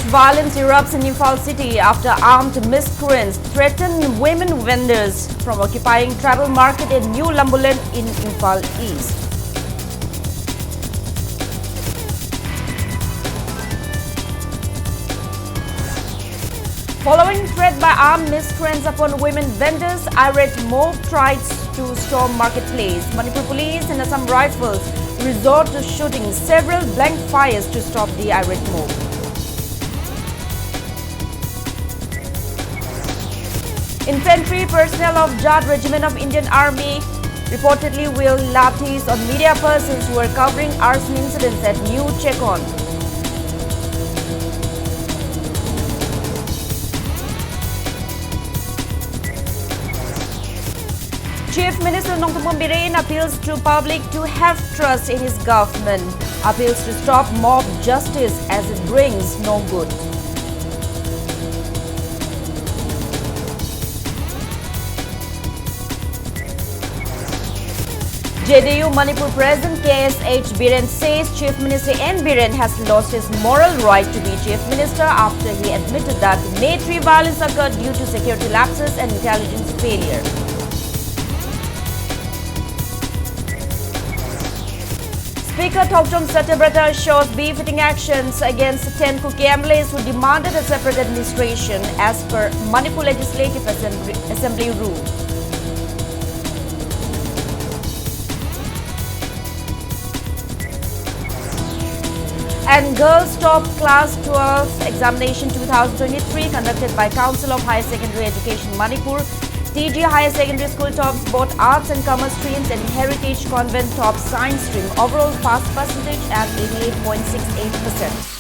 violence erupts in Imphal city after armed miscreants threaten women vendors from occupying tribal market at New Bulletin in Imphal East. Following threat by armed miscreants upon women vendors, irate mob tried to storm marketplace. Manipur police and Assam rifles resort to shooting several blank fires to stop the irate mob. Infantry personnel of Jat Regiment of Indian Army reportedly wield lathis on media persons who are covering arson incidents at New Chekon. Chief Minister Nongthampong Biren appeals to public to have trust in his government, appeals to stop mob justice as it brings no good. JDU Manipur President KSH Biren says Chief Minister N. Biren has lost his moral right to be Chief Minister after he admitted that May 3 violence occurred due to security lapses and intelligence failure. Speaker Thokchom Satyabrata shows befitting actions against 10 Kuki MLAs who demanded a separate administration as per Manipur Legislative Assembly rule. And Girls Top Class 12 Examination 2023 conducted by Council of Higher Secondary Education Manipur. TG Higher Secondary School tops both Arts and Commerce streams and Heritage Convent tops Science stream. Overall pass percentage at 88.68%.